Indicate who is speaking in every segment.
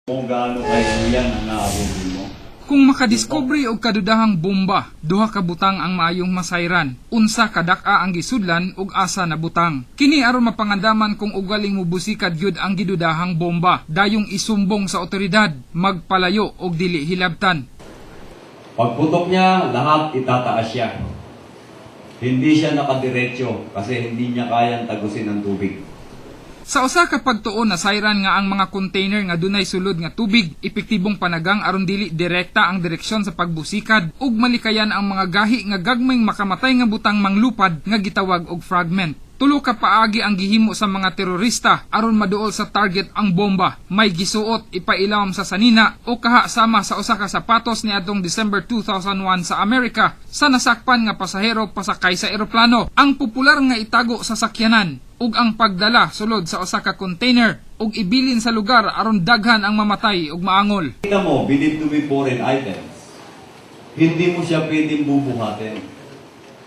Speaker 1: Kung gaano kayo yan ang naabuli mo.
Speaker 2: Kung makadiscovery og kadudahang bomba, duha ka butang ang maayong masayran. Unsa kadak-a ang gisudlan ug asa na butang. Kini aron mapangandaman kung ugaling mubusikad gyud ang gidudahang bomba, dayong isumbong sa otoridad, magpalayo og dili hilabtan.
Speaker 1: Pagputok niya, lahat itataas siya. Hindi siya nakadiretso kasi hindi niya kayang tagusin ang tubig.
Speaker 2: Sa usa ka pagtuon na sayran nga ang mga container nga dunay sulod nga tubig, epektibong panagang aron dili direkta ang direksyon sa pagbusikad ug malikayan ang mga gahi nga gagmayng makamatay nga butang manglupad nga gitawag og fragment. Tulo ka paagi ang gihimo sa mga terorista aron maduol sa target ang bomba. May gisuot ipailawom sa sanina o kaha sama sa usa ka sapatos niadtong December 2001 sa Amerika sa nasakpan nga pasahero pasakay sa eroplano. Ang popular nga itago sa sakyanan ug ang pagdala sulod sa usa ka container ug ibilin sa lugar aron daghan ang mamatay ug maangol.
Speaker 1: Kita mo, believed to be foreign items. Hindi mo siya pwedeng bubuhatin.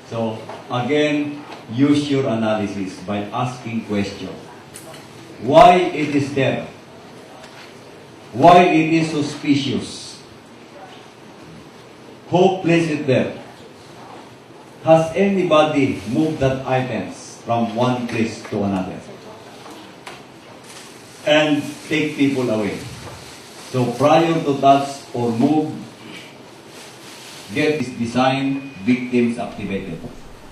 Speaker 1: So, again, use your analysis by asking questions. Why it is there? Why it is suspicious? Who placed it there? Has anybody moved that items from one place to another? And take people away. So prior to touch or move, get this design, victims activated.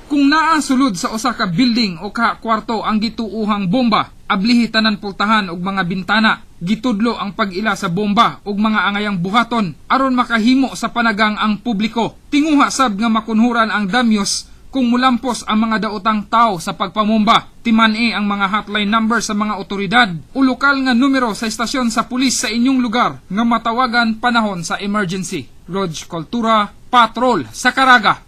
Speaker 2: Kung naa sulod sa usa ka building o ka kwarto ang gituuhang bomba, ablihi tanan pultahan og mga bintana, gitudlo ang pag-ila sa bomba ug mga angayang buhaton aron makahimo sa panagang ang publiko. Tinguha sab nga makunhuran ang damyos kung mulampos ang mga daotang tao sa pagpamomba. Timan-i ang mga hotline number sa mga otoridad o lokal nga numero sa estasyon sa pulis sa inyong lugar nga matawagan panahon sa emergency. Rog Cultura, Patrol sa Caraga.